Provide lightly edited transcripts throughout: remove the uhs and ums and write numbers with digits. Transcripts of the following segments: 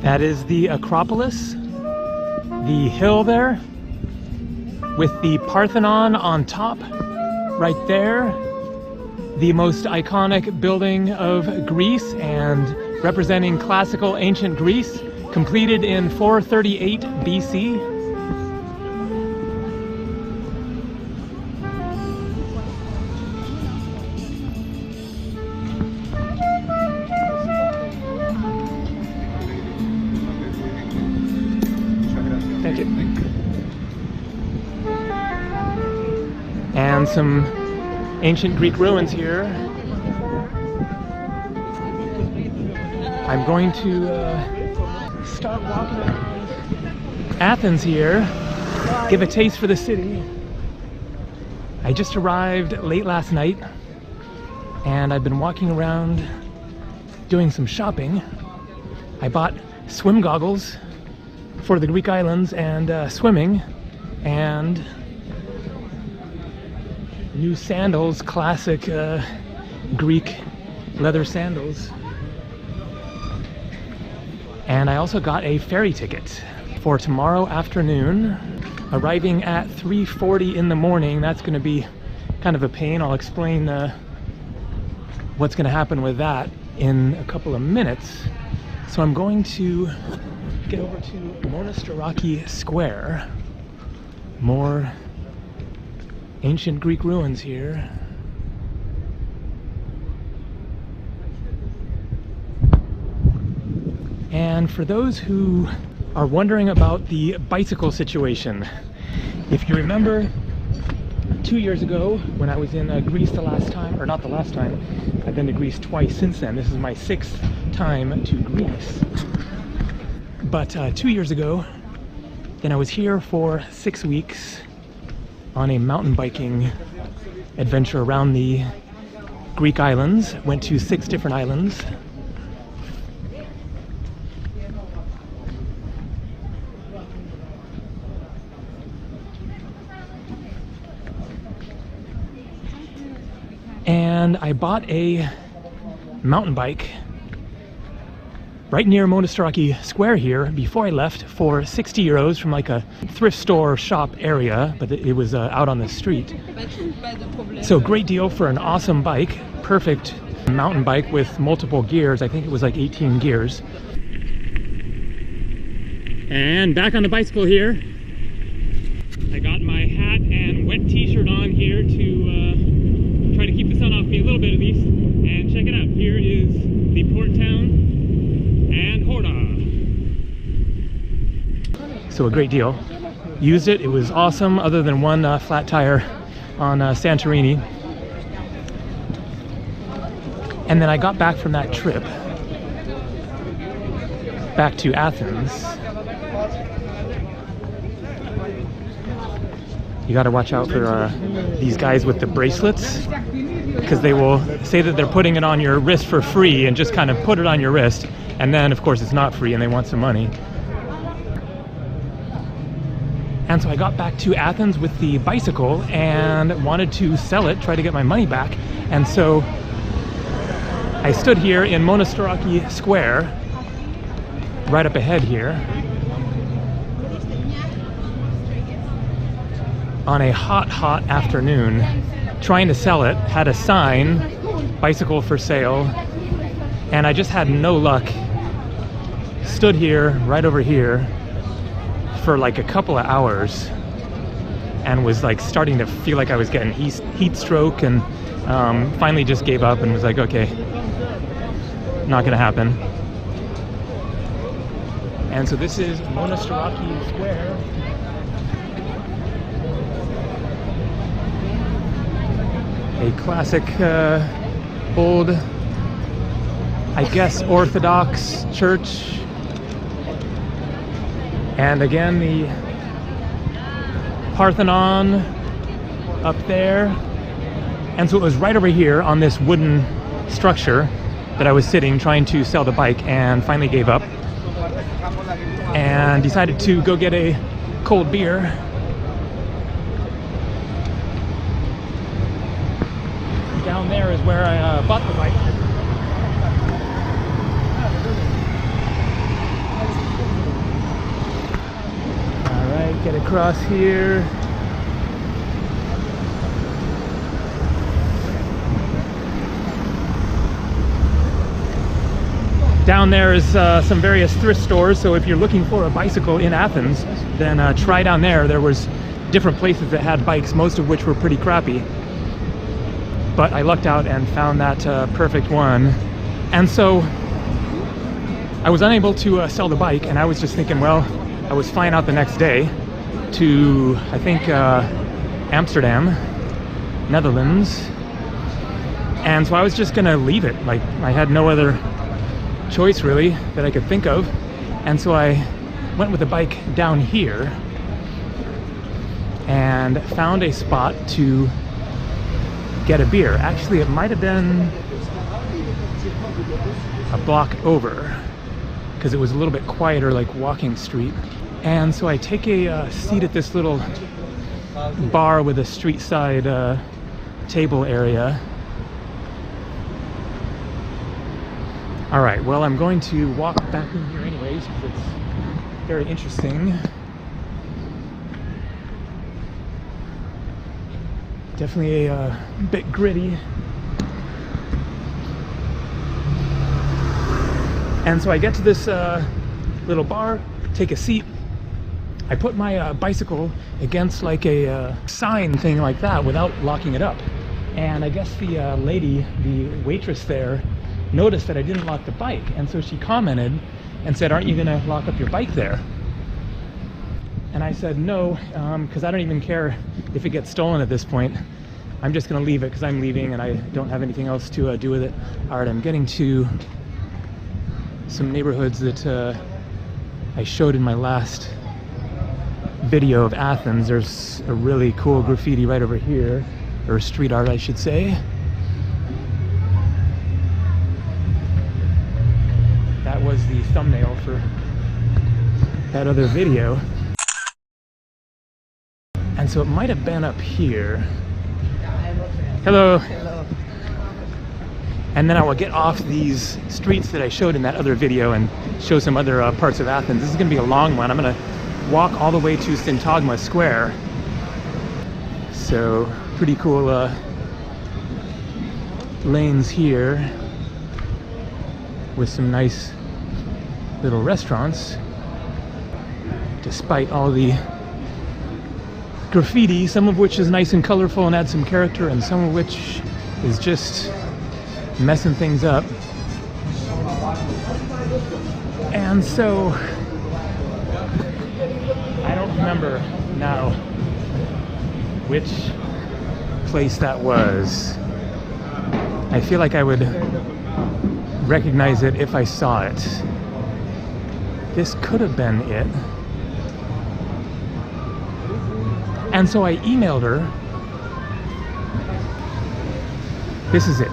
That is the Acropolis, the hill there, with the Parthenon on top, right there. The most iconic building of Greece and representing classical ancient Greece, completed in 438 BC. Thank you. And some ancient Greek ruins here. I'm going to start walking around Athens here, give a taste for the city. I just arrived late last night and I've been walking around doing some shopping. I bought swim goggles for the Greek islands and swimming, and new sandals, classic Greek leather sandals. And I also got a ferry ticket for tomorrow afternoon, arriving at 3:40 in the morning. That's going to be kind of a pain. I'll explain what's going to happen with that in a couple of minutes. So I'm going to get over to Monastiraki Square. More ancient Greek ruins here. And for those who are wondering about the bicycle situation, if you remember 2 years ago when I was in Greece the last time, or not the last time, I've been to Greece twice since then. This is my 6th time to Greece. But 2 years ago, then I was here for 6 weeks on a mountain biking adventure around the Greek islands. Went to 6 different islands. And I bought a mountain bike right near Monastiraki Square here before I left for 60 euros from like a thrift store shop area, but it was out on the street. So great deal for an awesome bike, perfect mountain bike with multiple gears. I think it was like 18 gears. And back on the bicycle here. I got my hat and wet t-shirt on here to try to keep the sun off me a little bit at least. And check it out, here is the port town and Horda. So a great deal. Used it, it was awesome, other than one flat tire on Santorini. And then I got back from that trip back to Athens. You gotta watch out for these guys with the bracelets, because they will say that they're putting it on your wrist for free and just kind of put it on your wrist, and then of course it's not free and they want some money. And so I got back to Athens with the bicycle and wanted to sell it, try to get my money back. And so I stood here in Monastiraki Square, right up ahead here, on a hot afternoon, trying to sell it. Had a sign, bicycle for sale, and I just had no luck. Stood here, right over here, for like a couple of hours and was like starting to feel like I was getting heat stroke, and finally just gave up and was like, okay, not gonna happen. And so this is Monastiraki Square. A classic old, I guess, Orthodox church. And again, the Parthenon up there. And so it was right over here on this wooden structure that I was sitting trying to sell the bike, and finally gave up and decided to go get a cold beer. Down there is where I bought the bike. Alright, get across here. Down there is some various thrift stores, so if you're looking for a bicycle in Athens, then try down there. There was different places that had bikes, most of which were pretty crappy. But I lucked out and found that perfect one. And so I was unable to sell the bike, and I was just thinking, well, I was flying out the next day to, I think, Amsterdam, Netherlands. And so I was just gonna leave it. Like, I had no other choice really that I could think of, and so I went with the bike down here and found a spot to get a beer. Actually, it might have been a block over because it was a little bit quieter, like walking street. And so I take a seat at this little bar with a street side table area. All right, well, I'm going to walk back in here anyways because it's very interesting. Definitely a bit gritty. And so I get to this little bar, take a seat. I put my bicycle against like a sign thing like that without locking it up. And I guess the lady, the waitress there, noticed that I didn't lock the bike, and so she commented and said, "Aren't you gonna lock up your bike there?" And I said no, because I don't even care if it gets stolen at this point. I'm just gonna leave it because I'm leaving and I don't have anything else to do with it. All right, I'm getting to some neighborhoods that I showed in my last video of Athens. There's a really cool graffiti right over here, or street art I should say. That was the thumbnail for that other video. And so it might have been up here. Hello. Hello. And then I will get off these streets that I showed in that other video and show some other parts of Athens. This is going to be a long one. I'm going to walk all the way to Syntagma Square. So pretty cool lanes here with some nice little restaurants, despite all the graffiti, some of which is nice and colorful and adds some character, and some of which is just messing things up. And so I don't remember now which place that was. I feel like I would recognize it if I saw it. This could have been it. And so I emailed her. This is it.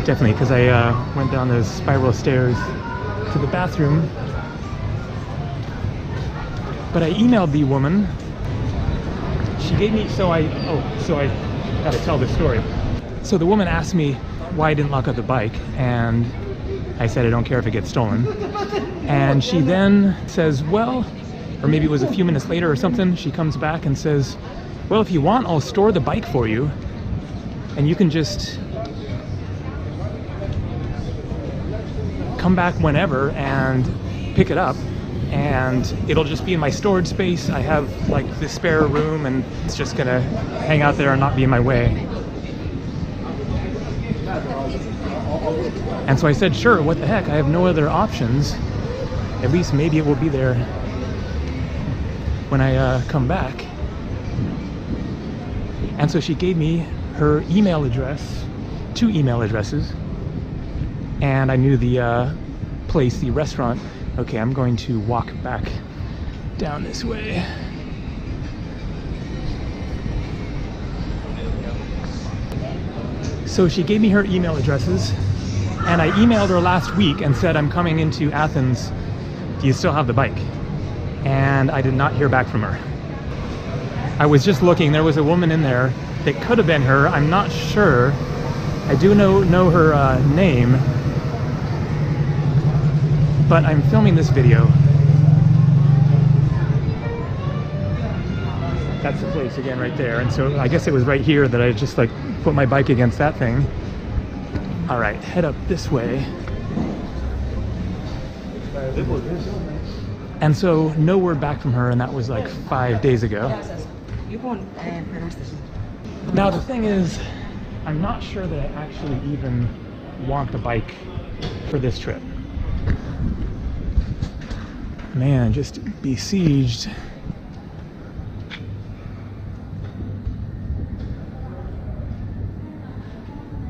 Definitely, because I went down those spiral stairs to the bathroom. But I emailed the woman. She gave me, so I gotta tell this story. So the woman asked me why I didn't lock up the bike, and I said I don't care if it gets stolen. And she then says, well, or maybe it was a few minutes later or something, she comes back and says, well, if you want, I'll store the bike for you, and you can just come back whenever and pick it up, and it'll just be in my storage space. I have like this spare room, and it's just gonna hang out there and not be in my way. And so I said, sure, what the heck, I have no other options. At least maybe it will be there when I come back. And so she gave me her email address, 2 email addresses, and I knew the place, the restaurant. Okay, I'm going to walk back down this way. So she gave me her email addresses, and I emailed her last week and said, I'm coming into Athens. Do you still have the bike? And I did not hear back from her. I was just looking. There was a woman in there that could have been her. I'm not sure. I do know her name, but I'm filming this video. That's the place again right there, and so I guess it was right here that I just like put my bike against that thing. All right, head up this way. And so no word back from her, and that was like 5 days ago. Now the thing is, I'm not sure that I actually even want the bike for this trip. Man, just besieged.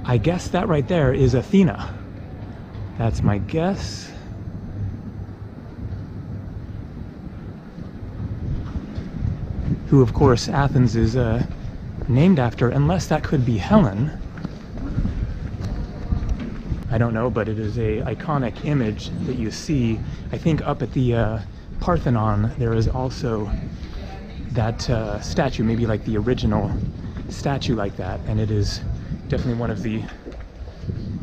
I guess that right there is Athena. That's my guess. Who, of course, Athens is named after, unless that could be Helen. I don't know, but it is a iconic image that you see. I think up at the Parthenon, there is also that statue, maybe like the original statue like that, and it is definitely one of the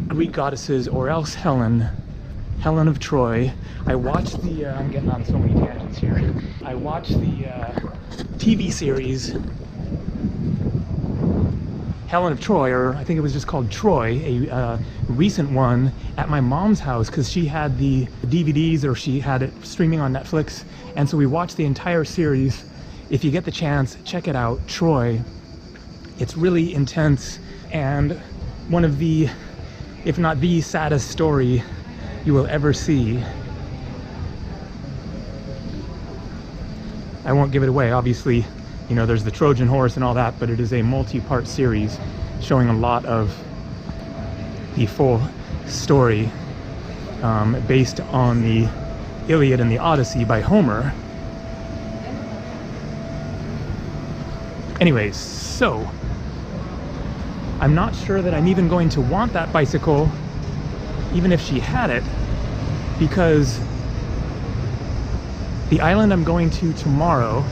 Greek goddesses, or else Helen of Troy. I watched the, I'm getting on so many tangents here. I watched the TV series Helen of Troy, or I think it was just called Troy, a recent one, at my mom's house, because she had the DVDs, or she had it streaming on Netflix, and so we watched the entire series. If you get the chance, check it out, Troy. It's really intense, and one of the, if not the saddest story you will ever see. I won't give it away, obviously, you know, there's the Trojan horse and all that, but it is a multi-part series showing a lot of the full story, based on the Iliad and the Odyssey by Homer. Anyways, so I'm not sure that I'm even going to want that bicycle, even if she had it, because the island I'm going to tomorrow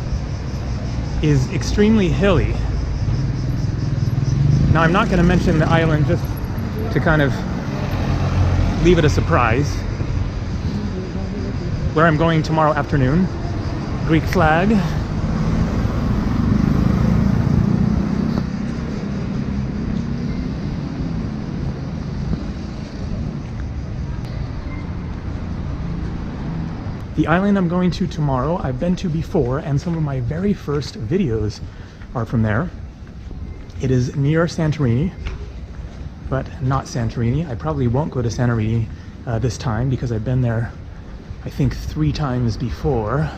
is extremely hilly. Now, I'm not going to mention the island just to kind of leave it a surprise. Where I'm going tomorrow afternoon, Greek flag. The island I'm going to tomorrow, I've been to before, and some of my very first videos are from there. It is near Santorini, but not Santorini. I probably won't go to Santorini this time, because I've been there, I think, 3 times before.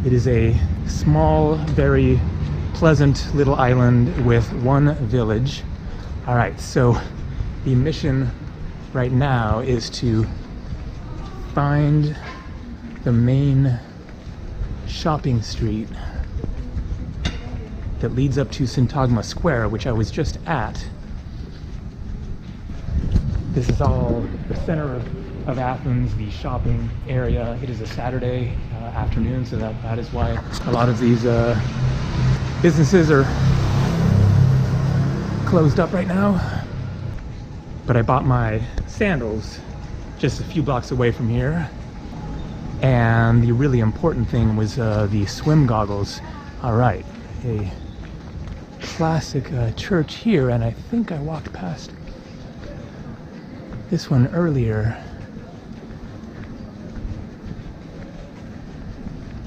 It is a small, very pleasant little island with one village. All right, so the mission right now is to find the main shopping street that leads up to Syntagma Square, which I was just at. This is all the center of Athens, the shopping area. It is a Saturday afternoon, so that is why a lot of these businesses are closed up right now. But I bought my sandals just a few blocks away from here, and the really important thing was the swim goggles. All right, a classic church here, and I think I walked past this one earlier,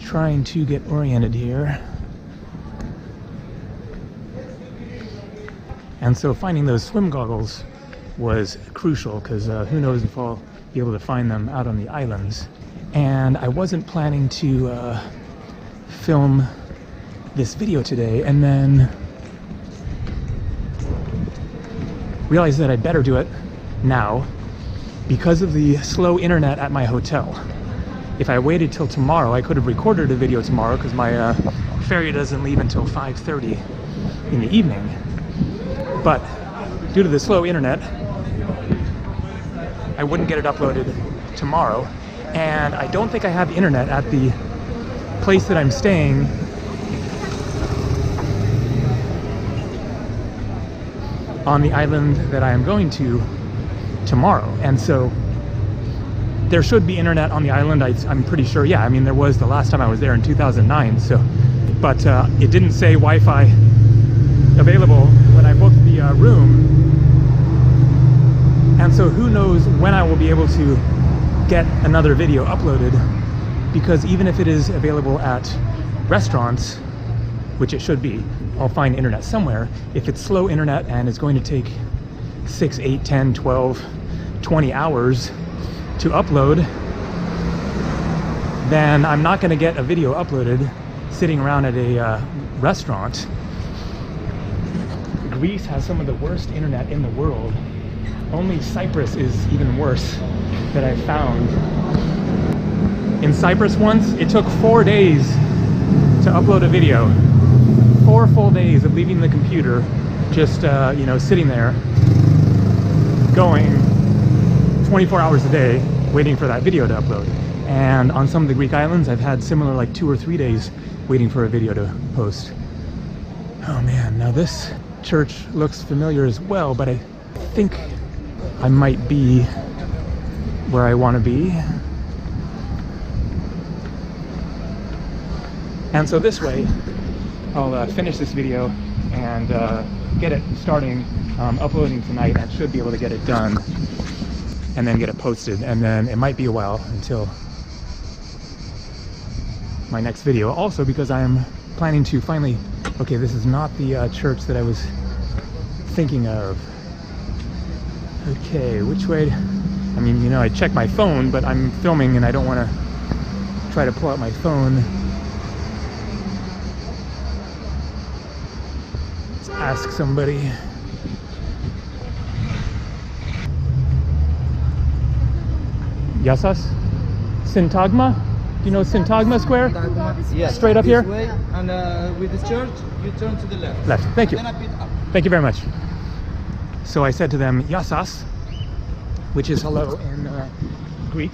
trying to get oriented here. And so finding those swim goggles was crucial, because who knows if I'll be able to find them out on the islands. And I wasn't planning to film this video today, and then realized that I'd better do it now because of the slow internet at my hotel. If I waited till tomorrow, I could have recorded a video tomorrow, because my ferry doesn't leave until 5:30 in the evening. But due to the slow internet, I wouldn't get it uploaded tomorrow, and I don't think I have internet at the place that I'm staying on the island that I am going to tomorrow. And so there should be internet on the island. I'm pretty sure. Yeah, I mean, there was the last time I was there in 2009. So, but it didn't say Wi-Fi available when I booked the room. And so who knows when I will be able to get another video uploaded, because even if it is available at restaurants, which it should be, I'll find internet somewhere. If it's slow internet and it's going to take 6, 8, 10, 12, 20 hours to upload, then I'm not going to get a video uploaded sitting around at a restaurant. Greece has some of the worst internet in the world. Only Cyprus is even worse that I found. In Cyprus once, it took 4 days to upload a video. 4 full days of leaving the computer, just you know, sitting there, going 24 hours a day, waiting for that video to upload. And on some of the Greek islands, I've had similar, like 2 or 3 days waiting for a video to post. Oh man, now this church looks familiar as well, but I think I might be where I want to be. And so this way, I'll finish this video and get it starting uploading tonight. I should be able to get it done and then get it posted, and then it might be a while until my next video. Also because I'm planning to finally, okay, this is not the church that I was thinking of. Okay, which way? I mean, you know, I check my phone, but I'm filming and I don't want to try to pull out my phone. Let's ask somebody. Yassas? Syntagma? Do you know Syntagma Square? Yes. Straight up This here? way, and with the church, you turn to the left. Left. Thank you. Then a bit up. Thank you very much. So I said to them, Yassas, which is hello in Greek.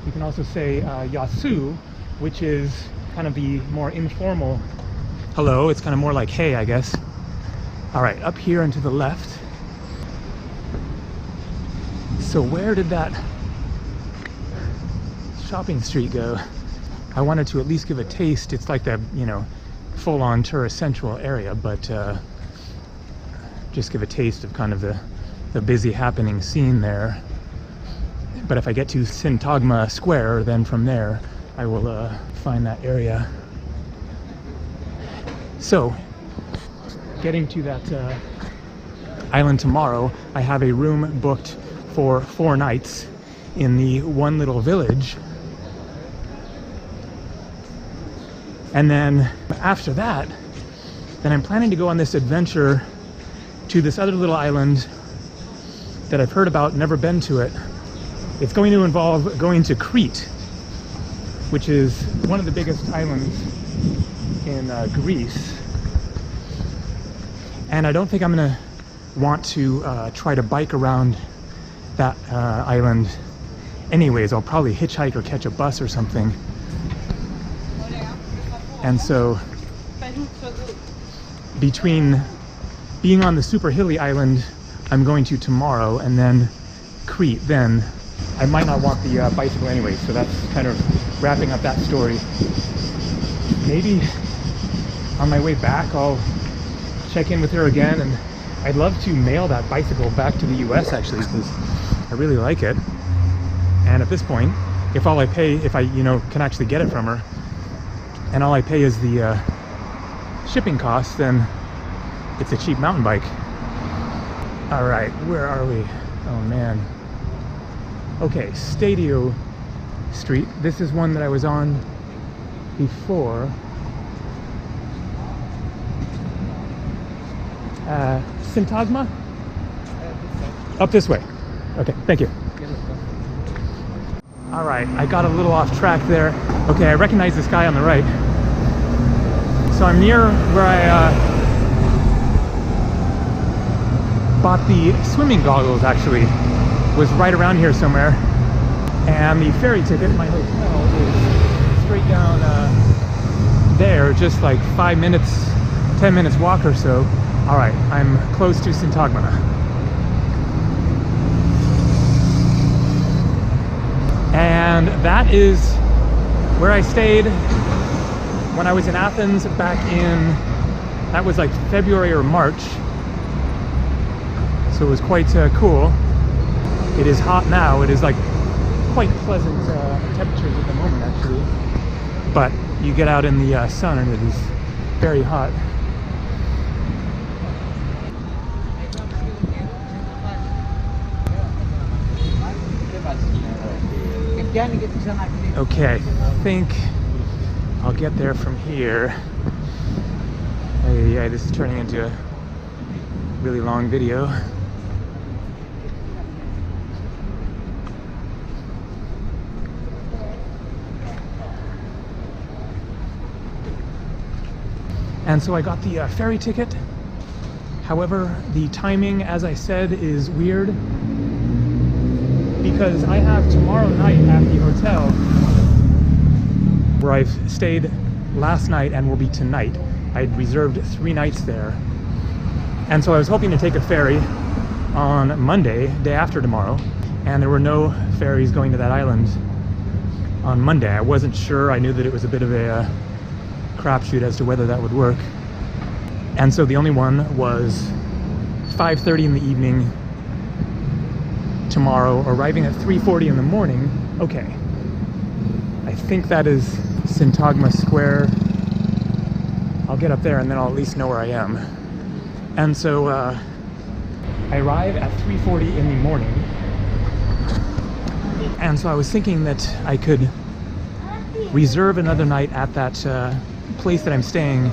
You can also say Yasu, which is kind of the more informal hello. It's kind of more like hey, I guess. All right, up here and to the left. So where did that shopping street go? I wanted to at least give a taste. It's like the, you know, full-on tourist central area, but just give a taste of kind of the busy happening scene there. But if I get to Syntagma Square, then from there I will find that area. So getting to that island tomorrow, I have a room booked for 4 nights in the one little village. And then after that, then I'm planning to go on this adventure to this other little island that I've heard about, never been to it. It's going to involve going to Crete, which is one of the biggest islands in Greece. And I don't think I'm gonna want to try to bike around that island anyways. I'll probably hitchhike or catch a bus or something. And so between being on the super hilly island I'm going to tomorrow and then Crete, then I might not want the bicycle anyway. So that's kind of wrapping up that story. Maybe on my way back I'll check in with her again, and I'd love to mail that bicycle back to the US actually, because I really like it. And at this point, if all I pay, if I, you know, can actually get it from her, and all I pay is the shipping costs, then it's a cheap mountain bike. All right, where are we? Oh man. Okay, Stadio Street. This is one that I was on before. Syntagma? Up this way. Okay, thank you. All right, I got a little off track there. Okay, I recognize this guy on the right. So I'm near where I bought the swimming goggles, actually. Was right around here somewhere. And the ferry ticket, my hotel, is straight down there, just like 5 minutes, 10 minutes walk or so. All right, I'm close to Syntagma. And that is where I stayed when I was in Athens back in, that was like February or March. So it was quite cool. It is hot now. It is like quite pleasant temperatures at the moment actually. But you get out in the sun and it is very hot. Okay, I think I'll get there from here. Yeah, this is turning into a really long video. And so I got the ferry ticket. However, the timing, as I said, is weird because I have tomorrow night at the hotel where I've stayed last night and will be tonight. I'd reserved 3 nights there. And so I was hoping to take a ferry on Monday, day after tomorrow, and there were no ferries going to that island on Monday. I wasn't sure. I knew that it was a bit of a crapshoot as to whether that would work. And so the only one was 5:30 in the evening tomorrow, arriving at 3:40 in the morning. Okay, I think that is Syntagma Square. I'll get up there and then I'll at least know where I am. And so I arrive at 3:40 in the morning. And so I was thinking that I could reserve another night at that place that I'm staying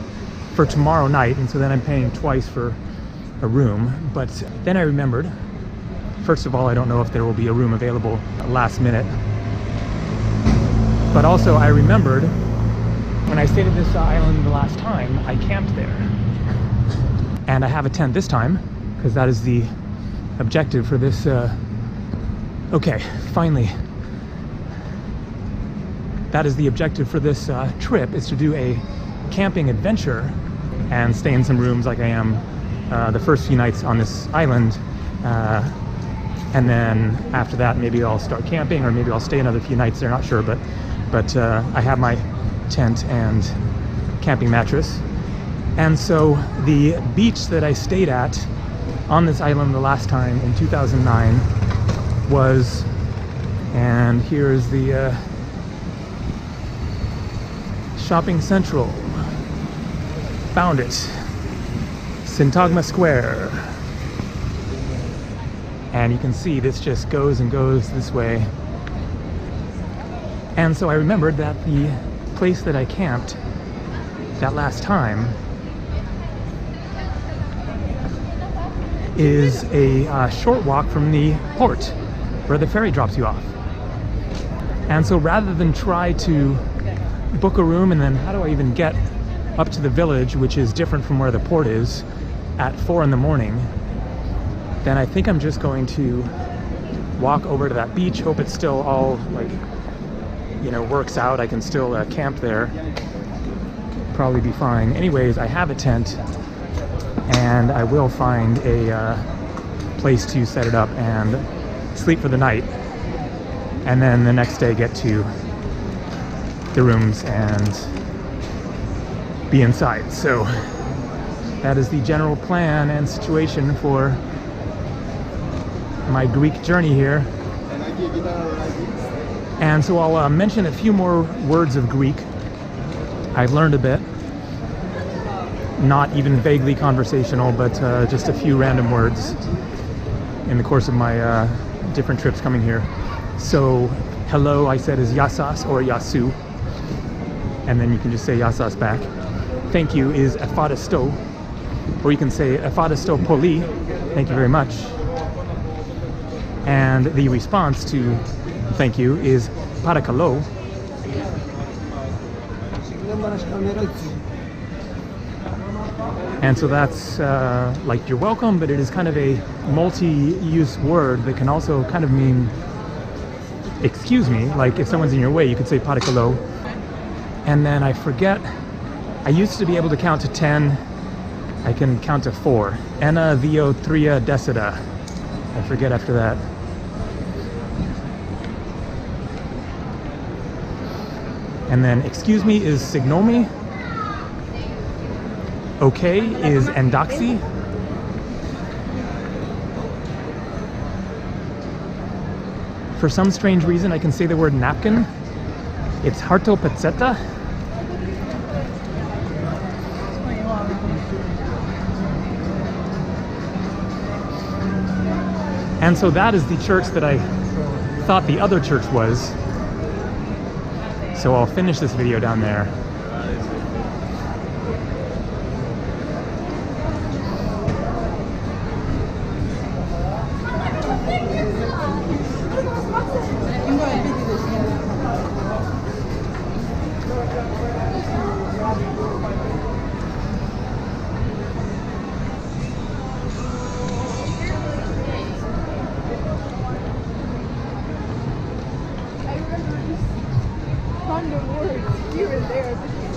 for tomorrow night, and so then I'm paying twice for a room. But then I remembered, first of all, I don't know if there will be a room available last minute, but also I remembered when I stayed at this island the last time, I camped there, and I have a tent this time because that is the objective for this. Okay, finally, that is the objective for this trip, is to do a camping adventure and stay in some rooms like I am the first few nights on this island, and then after that maybe I'll start camping, or maybe I'll stay another few nights there, not sure, but I have my tent and camping mattress. And so the beach that I stayed at on this island the last time in 2009 was, and here's the Shopping Central. Found it. Syntagma Square. And you can see this just goes and goes this way. And so I remembered that the place that I camped that last time is a short walk from the port where the ferry drops you off. And so rather than try to book a room and then how do I even get up to the village, which is different from where the port is, at 4 in the morning, then I think I'm just going to walk over to that beach, hope it's still all, like, you know, works out. I can still camp there, probably be fine. Anyways, I have a tent and I will find a place to set it up and sleep for the night, and then the next day get to the rooms and be inside. So that is the general plan and situation for my Greek journey here. And so I'll mention a few more words of Greek. I've learned a bit, not even vaguely conversational, but just a few random words in the course of my different trips coming here. So hello, I said, is yasas or yasu, and then you can just say yasas back. Thank you is efadisto, or you can say efadisto poli, thank you very much. And the response to thank you is parakalo. And so that's like you're welcome, but it is kind of a multi-use word that can also kind of mean excuse me. Like if someone's in your way, you could say parakalo. And then I forget, I used to be able to count to 10. I can count to 4. Ena, Vio, Tria, Decida. I forget after that. And then excuse me is signomi. Okay is endoxy. For some strange reason, I can say the word napkin. It's hartopazzetta. And so that is the church that I thought the other church was. So I'll finish this video down there. Random words here and there.